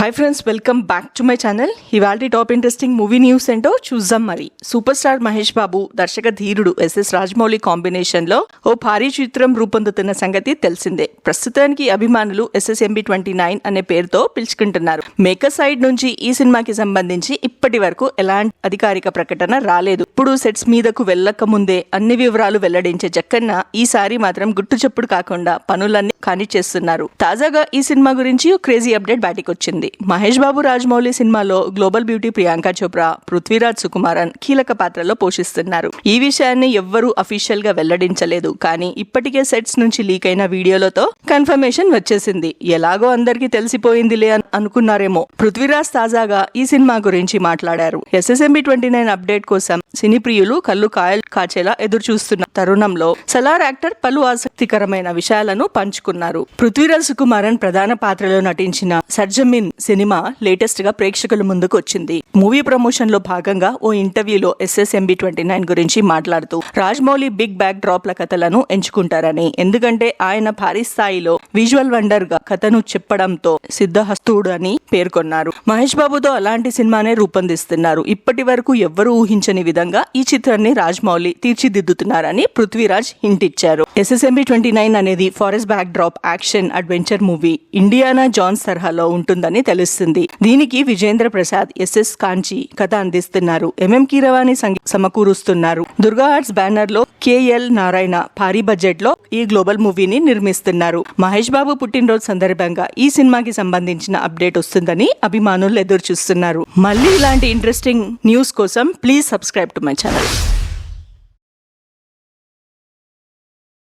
Hi friends, welcome back to my channel. ఇవాళ top interesting movie news ఏంటో చూద్దాం. మరి సూపర్ స్టార్ మహేష్ బాబు, దర్శక ధీరుడు ఎస్ఎస్ రాజమౌళి కాంబినేషన్ లో ఓ భారీ చిత్రం రూపొందుతున్న సంగతి తెలిసిందే. ప్రస్తుతానికి అభిమానులు SSMB29 అనే పేరుతో పిలుచుకుంటున్నారు. మేకర్ సైడ్ నుంచి ఈ సినిమాకి సంబంధించి ఇప్పటి వరకు ఎలాంటి అధికారిక ప్రకటన రాలేదు. ఇప్పుడు సెట్స్ మీదకు వెళ్లక ముందే అన్ని వివరాలు వెల్లడించే జక్కన్న ఈసారి మాత్రం గుట్టు చప్పుడు కాకుండా పనులన్నీ కానిచేస్తున్నారు. తాజాగా ఈ సినిమా గురించి ఓ క్రేజీ అప్డేట్ బయటకు వచ్చింది. మహేష్ బాబు రాజమౌళి సినిమాలో గ్లోబల్ బ్యూటీ ప్రియాంక చోప్రా, పృథ్వీరాజ్ సుకుమారన్ కీలక పాత్రలో పోషిస్తున్నారు. ఈ విషయాన్ని ఎవ్వరూ అఫీషియల్ గా వెల్లడించలేదు. కానీ ఇప్పటికే సెట్స్ నుంచి లీక్ అయిన వీడియోలతో కన్ఫర్మేషన్ వచ్చేసింది. ఎలాగో అందరికీ తెలిసిపోయిందిలే అనుకున్నారేమో. పృథ్వీరాజ్ తాజాగా ఈ సినిమా గురించి మాట్లాడారు. SSMB29 అప్డేట్ కోసం సినీ ప్రియులు కళ్ళు కాచేలా ఎదురు చూస్తున్న తరుణంలో సలార్ యాక్టర్ పలు ఆసక్తికరమైన విషయాలను పంచుకున్నారు. పృథ్వీరాజ్ సుకుమారన్ ప్రధాన పాత్రలో నటించిన సర్జమిన్ సినిమా లేటెస్ట్ గా ప్రేక్షకుల ముందుకు వచ్చింది. మూవీ ప్రమోషన్ లో భాగంగా ఓ ఇంటర్వ్యూలో SSMB29 గురించి మాట్లాడుతూ రాజమౌళి బిగ్ బ్యాక్ డ్రాప్ల కథలను ఎంచుకుంటారని, ఎందుకంటే ఆయన భారీ స్థాయిలో విజువల్ వండర్ గా కథను చెప్పడంతో సిద్ధహస్తుడు అని పేర్కొన్నారు. మహేష్ బాబుతో అలాంటి సినిమానే రూపొందిస్తున్నారు. ఇప్పటి వరకు ఎవ్వరూ ఊహించని విధంగా ఈ చిత్రాన్ని రాజమౌళి తీర్చిదిద్దుతున్నారని పృథ్వీరాజ్ హింట్ ఇచ్చారు. SSMB29 అనేది forest backdrop action adventure movie Indiana Jones తరహాలో ఉంటుందని తెలుస్తుంది. దీనికి విజేంద్ర ప్రసాద్, SS కాంచి కథ అందిస్తున్నారు. కీరవాణి సమకూరుస్తున్నారు. దుర్గా ఆర్ట్స్ బ్యానర్ లో KL నారాయణ భారీ బడ్జెట్ లో ఈ గ్లోబల్ మూవీని నిర్మిస్తున్నారు. మహేష్ బాబు పుట్టినరోజు సందర్భంగా ఈ సినిమాకి సంబంధించిన అప్డేట్ వస్తుందని అభిమానులు ఎదురు చూస్తున్నారు. మళ్ళీ ఇలాంటి ఇంట్రెస్టింగ్ న్యూస్ కోసం please subscribe to my channel.